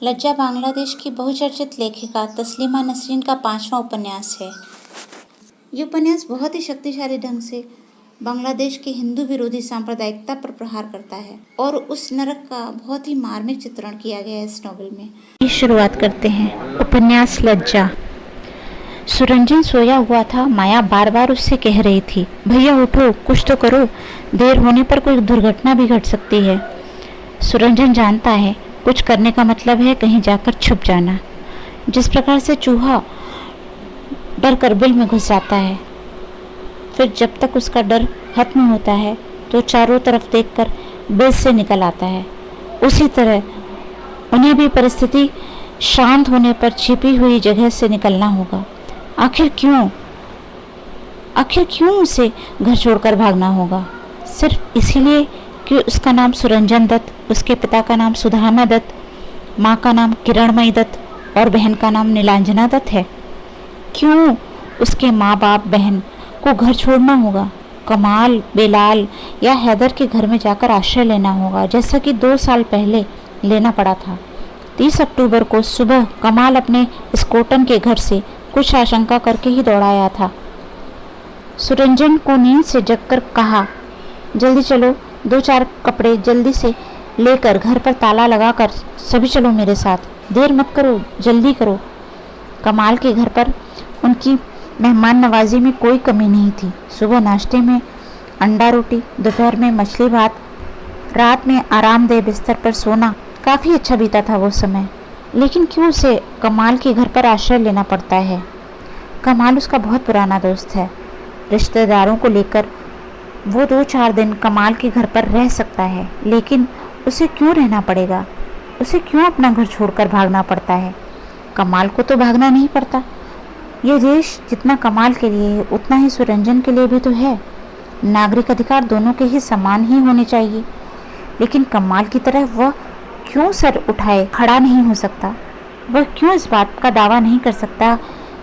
लज्जा बांग्लादेश की बहुचर्चित लेखिका तस्लीमा नसरीन का 5वां उपन्यास है। ये उपन्यास बहुत ही शक्तिशाली ढंग से बांग्लादेश के हिंदू विरोधी सांप्रदायिकता पर प्रहार करता है और उस नरक का बहुत ही मार्मिक चित्रण किया गया है इस नॉवेल में। शुरुआत करते हैं। उपन्यास लज्जा। सुरंजन सोया हुआ था। माया बार बार उससे कह रही थी, भैया उठो, कुछ तो करो, देर होने पर कोई दुर्घटना भी घट सकती है। सुरंजन जानता है कुछ करने का मतलब है कहीं जाकर छुप जाना। जिस प्रकार से चूहा डर कर बिल में घुस जाता है, फिर जब तक उसका डर खत्म होता है तो चारों तरफ देखकर बिल से निकल आता है, उसी तरह उन्हें भी परिस्थिति शांत होने पर छिपी हुई जगह से निकलना होगा। आखिर क्यों उसे घर छोड़कर भागना होगा? सिर्फ इसीलिए कि उसका नाम सुरंजन दत्त, उसके पिता का नाम सुधामा दत्त, माँ का नाम किरणमयी दत्त और बहन का नाम नीलांजना दत्त है। क्यों उसके माँ बाप बहन को घर छोड़ना होगा? कमाल, बेलाल या हैदर के घर में जाकर आश्रय लेना होगा, जैसा कि 2 साल पहले लेना पड़ा था। 30 अक्टूबर को सुबह कमाल अपने स्कोटन के घर से कुछ आशंका करके ही दौड़ाया था। सुरंजन को नींद से जगकर कहा, जल्दी चलो, 2-4 कपड़े जल्दी से लेकर घर पर ताला लगाकर सभी चलो मेरे साथ, देर मत करो, जल्दी करो। कमाल के घर पर उनकी मेहमान नवाजी में कोई कमी नहीं थी। सुबह नाश्ते में अंडा रोटी, दोपहर में मछली भात, रात में आरामदेह बिस्तर पर सोना, काफ़ी अच्छा बीता था वो समय। लेकिन क्यों उसे कमाल के घर पर आश्रय लेना पड़ता है? कमाल उसका बहुत पुराना दोस्त है। रिश्तेदारों को लेकर वो 2-4 दिन कमाल के घर पर रह सकता है, लेकिन उसे क्यों रहना पड़ेगा? उसे क्यों अपना घर छोड़कर भागना पड़ता है? कमाल को तो भागना नहीं पड़ता। ये देश जितना कमाल के लिए है उतना ही सुरंजन के लिए भी तो है। नागरिक अधिकार दोनों के ही समान ही होने चाहिए। लेकिन कमाल की तरह वह क्यों सर उठाए खड़ा नहीं हो सकता? वह क्यों इस बात का दावा नहीं कर सकता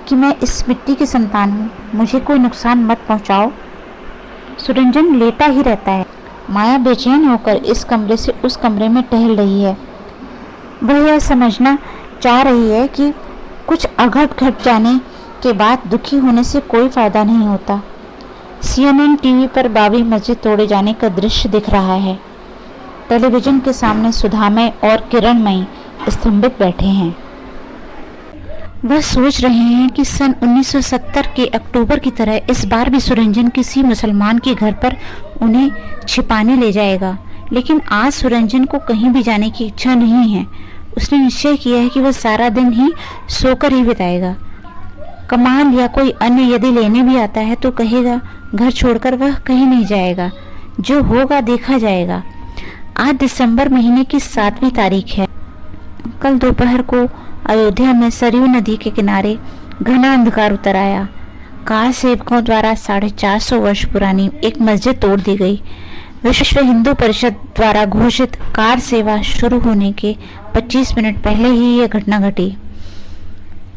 कि मैं इस मिट्टी की संतान हूँ, मुझे कोई नुकसान मत पहुँचाओ? सुरंजन लेटा ही रहता है। माया बेचैन होकर इस कमरे से उस कमरे में टहल रही है। वह यह समझना चाह रही है कि कुछ अघट घट जाने के बाद दुखी होने से कोई फायदा नहीं होता। CNN टीवी पर बाबरी मस्जिद तोड़े जाने का दृश्य दिख रहा है। टेलीविजन के सामने सुधामय और किरणमयी स्तंभित बैठे हैं। वह सोच रहे हैं कि सन 1970 के अक्टूबर की तरह इस बार भी सुरंजन किसी मुसलमान के घर पर उन्हें छिपाने ले जाएगा। लेकिन आज सुरंजन को कहीं भी जाने की इच्छा नहीं है। उसने निश्चय किया है कि वह सारा दिन ही सोकर ही बिताएगा। कमाल या कोई अन्य यदि लेने भी आता है तो कहेगा घर छोड़कर वह कहीं नहीं जाएगा, जो होगा देखा जाएगा। आज दिसंबर महीने की 7वीं तारीख है। कल दोपहर को अयोध्या में सरयू नदी के किनारे घना अंधकार उतर आया। कार सेवकों द्वारा 450 वर्ष पुरानी एक मस्जिद तोड़ दी गई। विश्व हिंदू परिषद द्वारा घोषित कार सेवा शुरू होने के 25 मिनट पहले ही यह घटना घटी।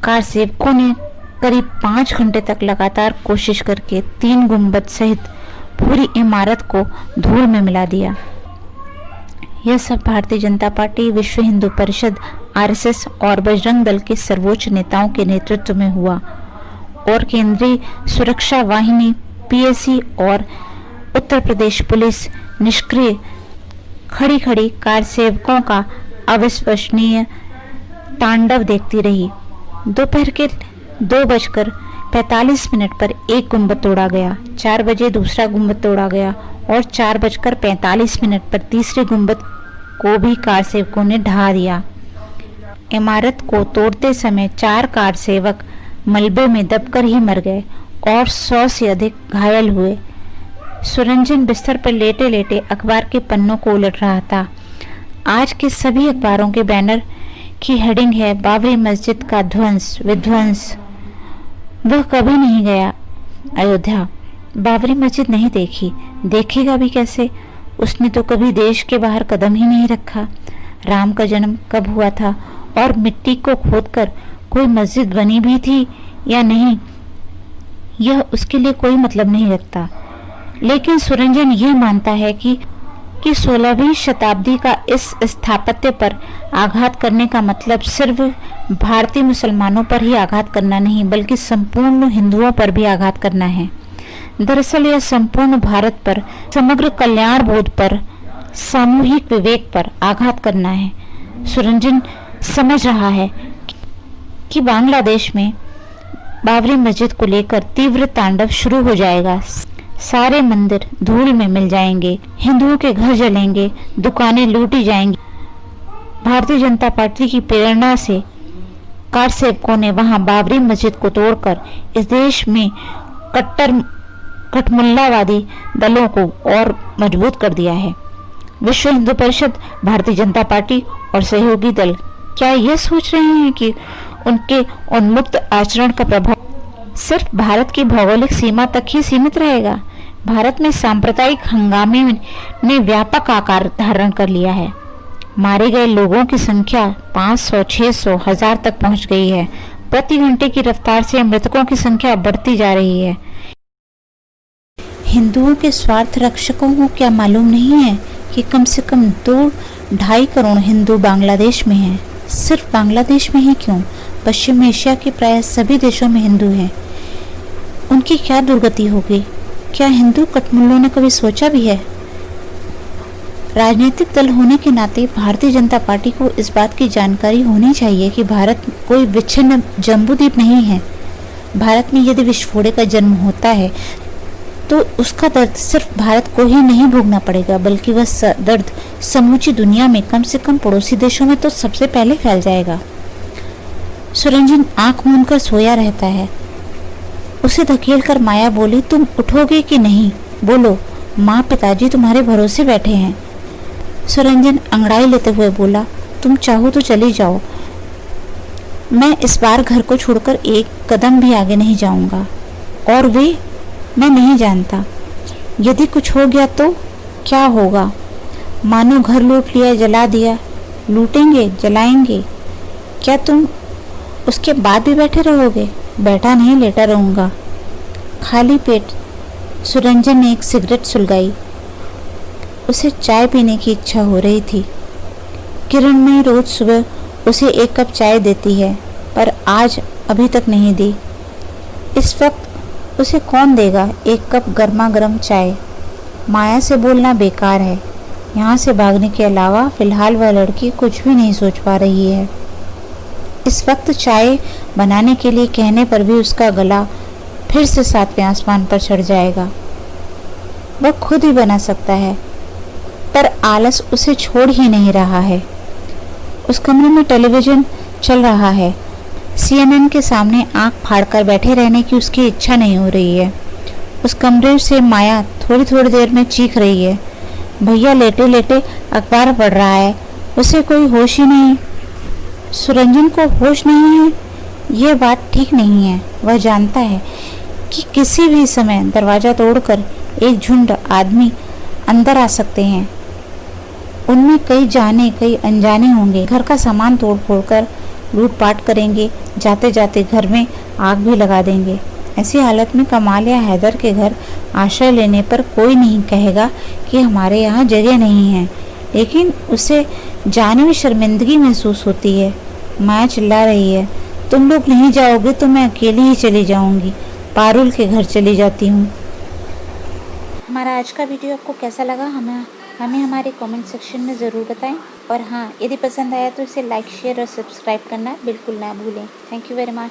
कार सेवकों ने करीब 5 घंटे तक लगातार कोशिश करके 3 गुंबद सहित पूरी इमारत को धूल में मिला दिया। यह सब भारतीय जनता पार्टी, विश्व हिंदू परिषद, RSS और बजरंग दल के सर्वोच्च नेताओं के नेतृत्व में हुआ और केंद्रीय सुरक्षा वाहिनी PSC और उत्तर प्रदेश पुलिस निष्क्रिय खड़ी खड़ी कार सेवकों का अविश्वसनीय तांडव देखती रही। दोपहर के 2:45 पर एक गुंबद तोड़ा गया, 4 बजे दूसरा गुंबद तोड़ा गया और 4:45 पर तीसरे गुंबद को भी कार सेवकों ने ढहा दिया। इमारत को तोड़ते समय 4 कार सेवक मलबे में दबकर ही मर गए और 100 से अधिक घायल हुए। सुरंजन बिस्तर पर लेटे लेटे अखबार के पन्नों को उलट रहा था। आज के सभी अखबारों के बैनर की हेडिंग है, बाबरी मस्जिद का ध्वंस विध्वंस। वह कभी नहीं गया अयोध्या, बाबरी मस्जिद नहीं देखी, देखेगा भी कैसे? उसने तो कभी देश के बाहर कदम ही नहीं रखा। राम का जन्म कब हुआ था और मिट्टी को खोदकर कोई मस्जिद बनी भी थी या नहीं, यह उसके लिए कोई मतलब नहीं रखता। लेकिन सुरंजन यह मानता है कि कि 16वीं शताब्दी का इस स्थापत्य पर आघात करने का मतलब सिर्फ भारतीय मुसलमानों पर ही आघात करना नहीं, बल्कि संपूर्ण हिंदुओं पर भी आघात करना है। दरअसल यह संपूर्ण भारत पर, समग्र कल्याण बोध पर, सामूहिक विवेक पर आघात करना है। सुरंजन समझ रहा है कि बांग्लादेश में बाबरी मस्जिद को लेकर तीव्र तांडव शुरू हो जाएगा। सारे मंदिर धूल में मिल जाएंगे, हिंदुओं के घर जलेंगे, दुकानें लूटी जाएंगी। भारतीय जनता पार्टी की प्रेरणा से कार सेवकों ने वहां बाबरी मस्जिद को तोड़कर इस देश में कठमुल्लावादी दलों को और मजबूत कर दिया है। विश्व हिंदू परिषद, भारतीय जनता पार्टी और सहयोगी दल क्या ये सोच रहे हैं कि उनके उन्मुक्त आचरण का प्रभाव सिर्फ भारत की भौगोलिक सीमा तक ही सीमित रहेगा? भारत में सांप्रदायिक हंगामे ने व्यापक आकार धारण कर लिया है। मारे गए लोगों की संख्या 500, 600, 1000 तक पहुंच गई है। प्रति घंटे की रफ्तार से मृतकों की संख्या बढ़ती जा रही है। हिंदुओं के स्वार्थ रक्षकों को क्या मालूम नहीं है कि कम से कम 2-2.5 करोड़ हिंदू बांग्लादेश में हैं? सिर्फ बांग्लादेश में ही क्यों, पश्चिम एशिया के प्राय सभी देशों में हिंदू हैं। उनकी क्या दुर्गति होगी? क्या हिंदू कठमुल्लों ने कभी सोचा भी है? राजनीतिक दल होने के नाते भारतीय जनता पार्टी को इस बात की जानकारी होनी चाहिए कि भारत कोई विच्छिन्न जम्बूद्वीप नहीं है। भारत में यदि विस्फोड़े का जन्म होता है तो उसका दर्द सिर्फ भारत को ही नहीं भोगना पड़ेगा, बल्कि वह दर्द समूची दुनिया में, कम से कम पड़ोसी देशों में तो सबसे पहले फैल जाएगा। सुरंजन आंख मूंदकर सोया रहता है। उसे धकेलकर माया बोली, तुम उठोगे कि नहीं? बोलो, माँ पिताजी तुम्हारे भरोसे बैठे हैं। सुरंजन अंगड़ाई लेते हुए बोला, तुम चाहो तो चली जाओ, मैं इस बार घर को छोड़कर एक कदम भी आगे नहीं जाऊंगा। और वे, मैं नहीं जानता। यदि कुछ हो गया तो क्या होगा? मानो घर लूट लिया, जला दिया। लूटेंगे, जलाएंगे, क्या तुम उसके बाद भी बैठे रहोगे? बैठा नहीं, लेटा रहूंगा। खाली पेट सुरंजन ने एक सिगरेट सुलगाई। उसे चाय पीने की इच्छा हो रही थी। किरणमयी रोज सुबह उसे एक कप चाय देती है, पर आज अभी तक नहीं दी। इस वक्त उसे कौन देगा एक कप गर्मा गर्म चाय? माया से बोलना बेकार है। यहाँ से भागने के अलावा फिलहाल वह लड़की कुछ भी नहीं सोच पा रही है। इस वक्त चाय बनाने के लिए कहने पर भी उसका गला फिर से 7वें आसमान पर चढ़ जाएगा। वह खुद ही बना सकता है, पर आलस उसे छोड़ ही नहीं रहा है। उस कमरे में टेलीविजन चल रहा है। CNN के सामने आंख फाड़कर बैठे रहने की उसकी इच्छा नहीं हो रही है। उस कमरे से माया थोड़ी थोड़ी देर में चीख रही है, भैया लेटे लेटे अखबार पढ़ रहा है, उसे कोई होश ही नहीं। सुरंजन को होश नहीं है, यह बात ठीक नहीं है। वह जानता है कि किसी भी समय दरवाज़ा तोड़कर एक झुंड आदमी अंदर आ सकते हैं। उनमें कई जाने कई अनजाने होंगे। घर का सामान तोड़ फोड़ कर लूटपाट करेंगे, जाते जाते घर में आग भी लगा देंगे। ऐसी हालत में कमाल या हैदर के घर आश्रय लेने पर कोई नहीं कहेगा कि हमारे यहाँ जगह नहीं है, लेकिन उसे जाने में शर्मिंदगी महसूस होती है। माया चिल्ला रही है, तुम लोग नहीं जाओगे तो मैं अकेली ही चली जाऊंगी, पारुल के घर चली जाती हूँ। हमारा आज का वीडियो आपको कैसा लगा हमें हमारे कमेंट सेक्शन में ज़रूर बताएं। और हाँ, यदि पसंद आया तो इसे लाइक, शेयर और सब्सक्राइब करना बिल्कुल ना भूलें। Thank you very much.